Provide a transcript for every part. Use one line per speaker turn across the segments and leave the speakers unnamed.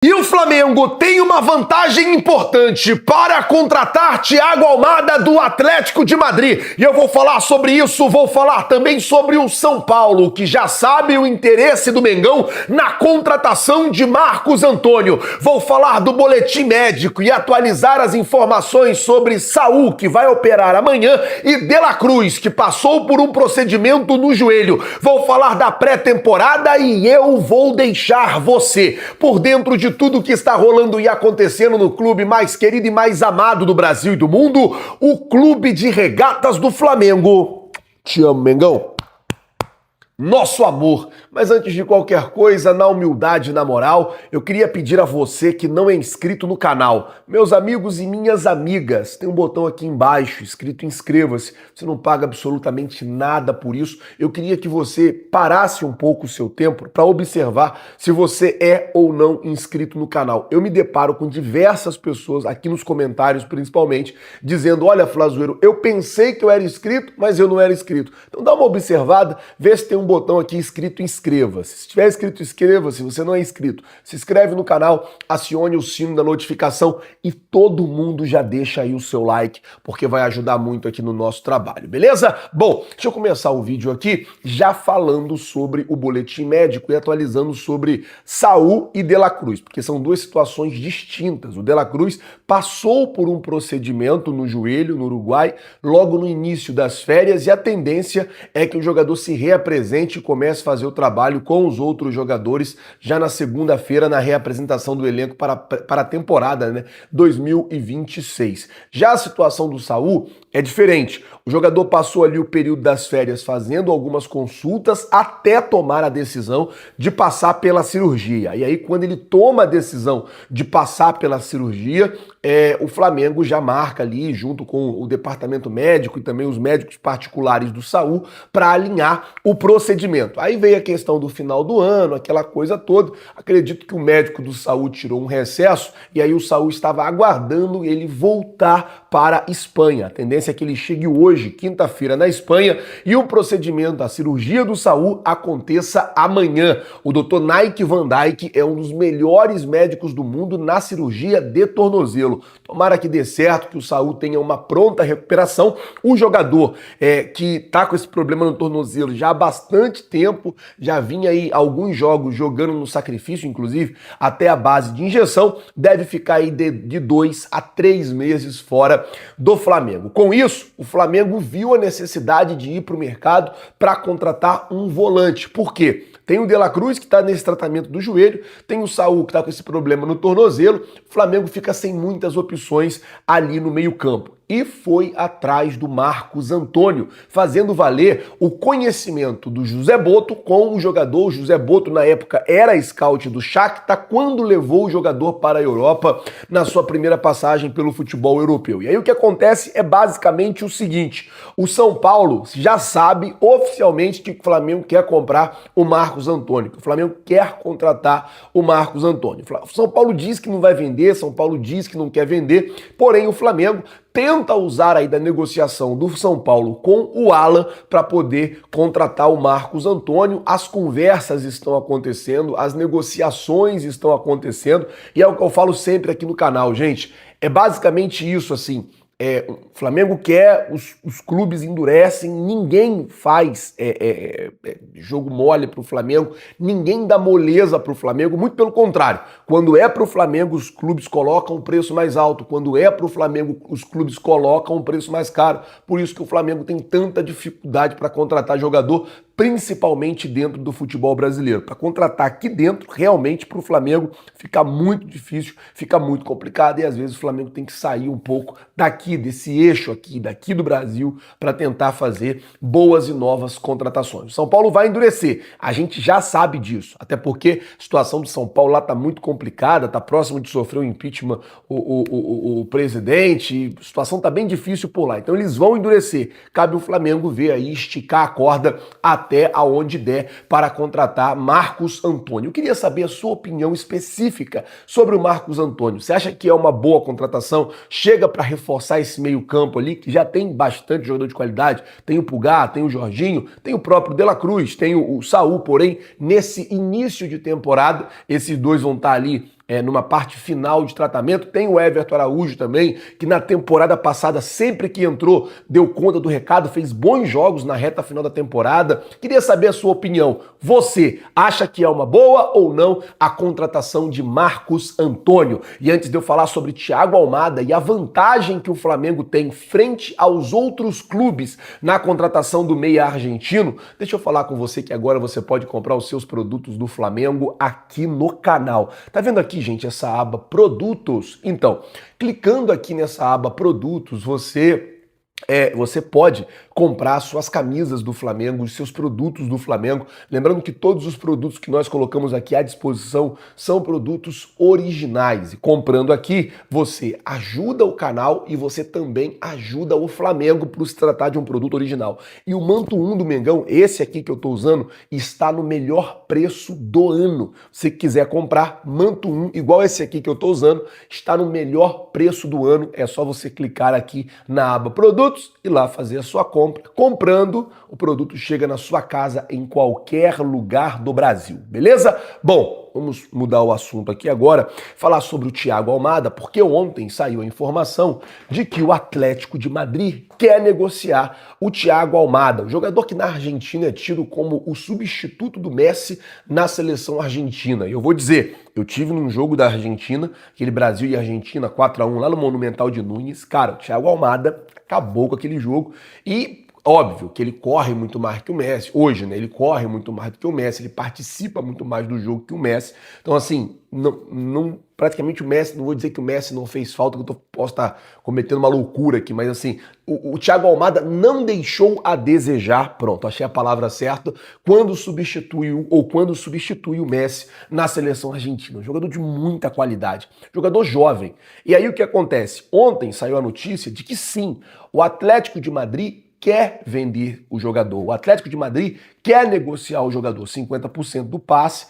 E o Flamengo tem uma vantagem importante para contratar Thiago Almada do Atlético de Madrid. E eu vou falar sobre isso, vou falar também sobre o São Paulo, que já sabe o interesse do Mengão na contratação de Marcos Antônio. Vou falar do boletim médico e atualizar as informações sobre Saul, que vai operar amanhã, e De La Cruz, que passou por um procedimento no joelho. Vou falar da pré-temporada e eu vou deixar você por dentro de tudo que está rolando e acontecendo no clube mais querido e mais amado do Brasil e do mundo, o Clube de Regatas do Flamengo. Te amo, Mengão. Nosso amor. Mas antes de qualquer coisa, na humildade e na moral, eu queria pedir a você que não é inscrito no canal, meus amigos e minhas amigas, tem um botão aqui embaixo escrito inscreva-se, você não paga absolutamente nada por isso. Eu queria que você parasse um pouco o seu tempo para observar se você é ou não inscrito no canal. Eu me deparo com diversas pessoas, aqui nos comentários principalmente, dizendo, olha, Flazoeiro, eu pensei que eu era inscrito, mas eu não era inscrito. Então dá uma observada, vê se tem um botão aqui escrito inscreva-se. Se tiver escrito inscreva-se, você não é inscrito, se inscreve no canal, acione o sino da notificação e todo mundo já deixa aí o seu like, porque vai ajudar muito aqui no nosso trabalho, beleza? Bom, deixa eu começar o vídeo aqui já falando sobre o boletim médico e atualizando sobre Saul e De La Cruz, porque são duas situações distintas. O De La Cruz passou por um procedimento no joelho no Uruguai logo no início das férias e a tendência é que o jogador se reapresente e comece a fazer o trabalho com os outros jogadores já na segunda-feira na reapresentação do elenco para a temporada, né, 2026. Já a situação do Saul é diferente. O jogador passou ali o período das férias fazendo algumas consultas até tomar a decisão de passar pela cirurgia. E aí quando ele toma a decisão de passar pela cirurgia, o Flamengo já marca ali junto com o departamento médico e também os médicos particulares do Saul para alinhar o procedimento. Aí veio a questão do final do ano, aquela coisa toda. Acredito que o médico do Saul tirou um recesso e aí o Saul estava aguardando ele voltar para a Espanha. A tendência é que ele chegue hoje, quinta-feira, na Espanha e o procedimento, a cirurgia do Saul aconteça amanhã. O Dr. Nike Van Dijk é um dos melhores médicos do mundo na cirurgia de tornozelo. Tomara que dê certo, que o Saul tenha uma pronta recuperação. O jogador que tá com esse problema no tornozelo já há bastante tempo, já vinha aí alguns jogos jogando no sacrifício, inclusive até a base de injeção, deve ficar aí de 2 a 3 meses fora do Flamengo. Com isso, o Flamengo viu a necessidade de ir para o mercado para contratar um volante. Por quê? Tem o De La Cruz, que está nesse tratamento do joelho, tem o Saul, que está com esse problema no tornozelo, o Flamengo fica sem muitas opções ali no meio-campo. E foi atrás do Marcos Antônio, fazendo valer o conhecimento do José Boto com o jogador. O José Boto, na época, era scout do Shakhtar quando levou o jogador para a Europa na sua primeira passagem pelo futebol europeu. E aí o que acontece é basicamente o seguinte, o São Paulo já sabe oficialmente que o Flamengo quer comprar o Marcos Antônio, que o Flamengo quer contratar o Marcos Antônio. O São Paulo diz que não vai vender, São Paulo diz que não quer vender, porém o Flamengo tenta usar aí da negociação do São Paulo com o Alan para poder contratar o Marcos Antônio. As conversas estão acontecendo, as negociações estão acontecendo e é o que eu falo sempre aqui no canal, gente. É basicamente isso, assim. O Flamengo quer, os clubes endurecem, ninguém faz jogo mole para o Flamengo, ninguém dá moleza para o Flamengo, muito pelo contrário. Quando é para o Flamengo, os clubes colocam o preço mais alto, quando é para o Flamengo, os clubes colocam o preço mais caro. Por isso que o Flamengo tem tanta dificuldade para contratar jogador, principalmente dentro do futebol brasileiro. Para contratar aqui dentro, realmente para o Flamengo fica muito difícil, fica muito complicado e às vezes o Flamengo tem que sair um pouco daqui, desse eixo aqui, daqui do Brasil, para tentar fazer boas e novas contratações. O São Paulo vai endurecer, a gente já sabe disso, até porque a situação do São Paulo lá está muito complicada, está próximo de sofrer um impeachment o presidente, a situação está bem difícil por lá, então eles vão endurecer. Cabe o Flamengo ver aí, esticar a corda até aonde der para contratar Marcos Antônio. Eu queria saber a sua opinião específica sobre o Marcos Antônio. Você acha que é uma boa contratação? Chega para reforçar esse meio-campo ali, que já tem bastante jogador de qualidade? Tem o Pulgar, tem o Jorginho, tem o próprio De La Cruz, tem o Saul, porém, nesse início de temporada, esses dois vão estar ali numa parte final de tratamento. Tem o Everton Araújo também, que na temporada passada, sempre que entrou, deu conta do recado, fez bons jogos na reta final da temporada. Queria saber a sua opinião. Você acha que é uma boa ou não a contratação de Marcos Antônio? E antes de eu falar sobre Thiago Almada e a vantagem que o Flamengo tem frente aos outros clubes na contratação do meia argentino, deixa eu falar com você que agora você pode comprar os seus produtos do Flamengo aqui no canal. Tá vendo aqui, gente, essa aba Produtos? Então, clicando aqui nessa aba Produtos, você pode comprar suas camisas do Flamengo, os seus produtos do Flamengo. Lembrando que todos os produtos que nós colocamos aqui à disposição são produtos originais. E comprando aqui, você ajuda o canal e você também ajuda o Flamengo por se tratar de um produto original. E o Manto 1 do Mengão, esse aqui que eu tô usando, está no melhor preço do ano. Se quiser comprar Manto 1, igual esse aqui que eu tô usando, está no melhor preço do ano. É só você clicar aqui na aba Produtos e lá fazer a sua compra. Comprando, o produto chega na sua casa em qualquer lugar do Brasil, beleza? Bom, vamos mudar o assunto aqui agora, falar sobre o Thiago Almada, porque ontem saiu a informação de que o Atlético de Madrid quer negociar o Thiago Almada, o jogador que na Argentina é tido como o substituto do Messi na seleção argentina. E eu vou dizer, eu tive num jogo da Argentina, aquele Brasil e Argentina 4-1 lá no Monumental de Núñez, cara, o Thiago Almada acabou com aquele jogo e óbvio que ele corre muito mais que o Messi, hoje, né? Ele corre muito mais do que o Messi, ele participa muito mais do jogo que o Messi. Então, assim, praticamente o Messi, não vou dizer que o Messi não fez falta, que eu posso estar cometendo uma loucura aqui, mas assim, o Thiago Almada não deixou a desejar, pronto, achei a palavra certa, quando substitui o Messi na seleção argentina. Um jogador de muita qualidade, jogador jovem. E aí o que acontece? Ontem saiu a notícia de que sim, o Atlético de Madrid quer vender o jogador. O Atlético de Madrid quer negociar o jogador, 50% do passe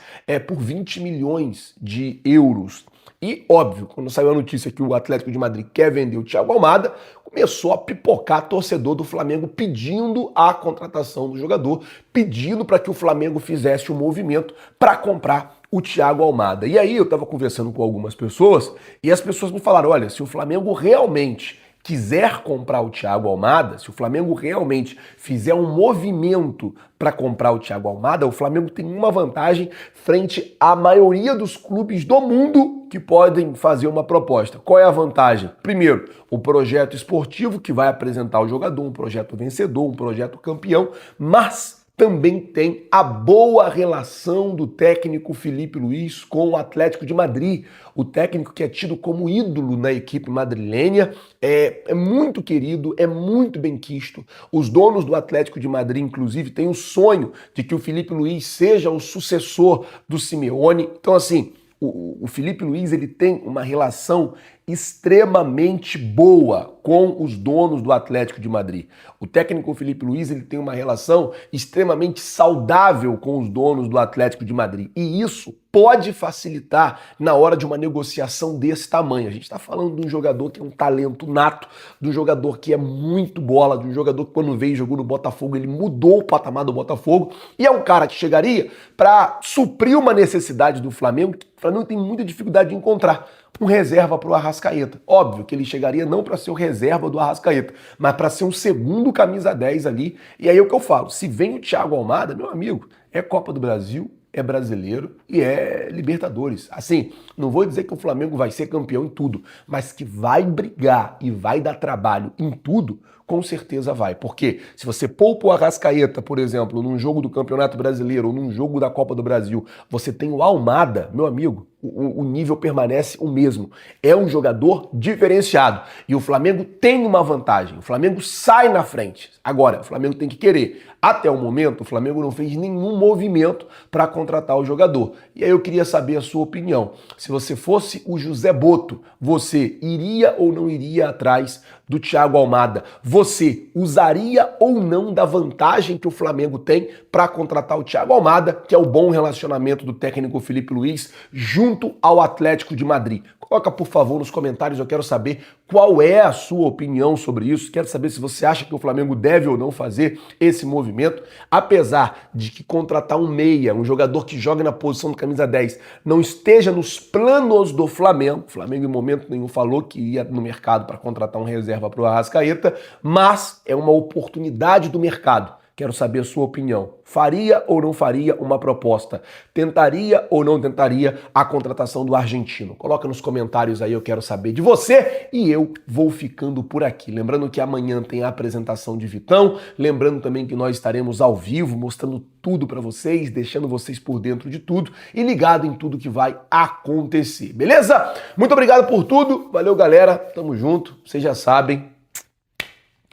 por 20 milhões de euros. E, óbvio, quando saiu a notícia que o Atlético de Madrid quer vender o Thiago Almada, começou a pipocar torcedor do Flamengo pedindo a contratação do jogador, pedindo para que o Flamengo fizesse um movimento para comprar o Thiago Almada. E aí eu estava conversando com algumas pessoas e as pessoas me falaram, olha, se o Flamengo realmente quiser comprar o Thiago Almada, se o Flamengo realmente fizer um movimento para comprar o Thiago Almada, o Flamengo tem uma vantagem frente à maioria dos clubes do mundo que podem fazer uma proposta. Qual é a vantagem? Primeiro, o projeto esportivo que vai apresentar o jogador, um projeto vencedor, um projeto campeão, mas também tem a boa relação do técnico Filipe Luís com o Atlético de Madrid. O técnico que é tido como ídolo na equipe madrilênia, é muito querido, é muito benquisto. Os donos do Atlético de Madrid, inclusive, têm o sonho de que o Filipe Luís seja o sucessor do Simeone. Então, assim, o Filipe Luís ele tem uma relação extremamente boa com os donos do Atlético de Madrid. O técnico Filipe Luís ele tem uma relação extremamente saudável com os donos do Atlético de Madrid. E isso pode facilitar na hora de uma negociação desse tamanho. A gente está falando de um jogador que é um talento nato, de um jogador que é muito bola, de um jogador que quando veio e jogou no Botafogo, ele mudou o patamar do Botafogo. E é um cara que chegaria para suprir uma necessidade do Flamengo, que o Flamengo tem muita dificuldade de encontrar. Um reserva para o Arrascaeta. Óbvio que ele chegaria não para ser o reserva do Arrascaeta, mas para ser um segundo camisa 10 ali. E aí é o que eu falo, se vem o Thiago Almada, meu amigo, é Copa do Brasil, é brasileiro e é Libertadores. Assim, não vou dizer que o Flamengo vai ser campeão em tudo, mas que vai brigar e vai dar trabalho em tudo, com certeza vai. Porque se você poupa o Arrascaeta, por exemplo, num jogo do Campeonato Brasileiro ou num jogo da Copa do Brasil, você tem o Almada, meu amigo, o nível permanece o mesmo. É um jogador diferenciado. E o Flamengo tem uma vantagem. O Flamengo sai na frente. Agora, o Flamengo tem que querer. Até o momento, o Flamengo não fez nenhum movimento para contratar o jogador. E aí eu queria saber a sua opinião. Se você fosse o José Boto, você iria ou não iria atrás do Thiago Almada? Você usaria ou não da vantagem que o Flamengo tem para contratar o Thiago Almada, que é o bom relacionamento do técnico Filipe Luís, junto ao Atlético de Madrid? Coloca, por favor, nos comentários, eu quero saber qual é a sua opinião sobre isso. Quero saber se você acha que o Flamengo deve ou não fazer esse movimento. Apesar de que contratar um meia, um jogador que joga na posição do camisa 10, não esteja nos planos do Flamengo. O Flamengo em momento nenhum falou que ia no mercado para contratar um reserva para o Arrascaeta, mas é uma oportunidade do mercado. Quero saber a sua opinião. Faria ou não faria uma proposta? Tentaria ou não tentaria a contratação do argentino? Coloca nos comentários aí, eu quero saber de você. E eu vou ficando por aqui. Lembrando que amanhã tem a apresentação de Vitão. Lembrando também que nós estaremos ao vivo, mostrando tudo para vocês, deixando vocês por dentro de tudo e ligado em tudo que vai acontecer. Beleza? Muito obrigado por tudo. Valeu, galera. Tamo junto. Vocês já sabem.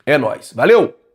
É nóis. Valeu!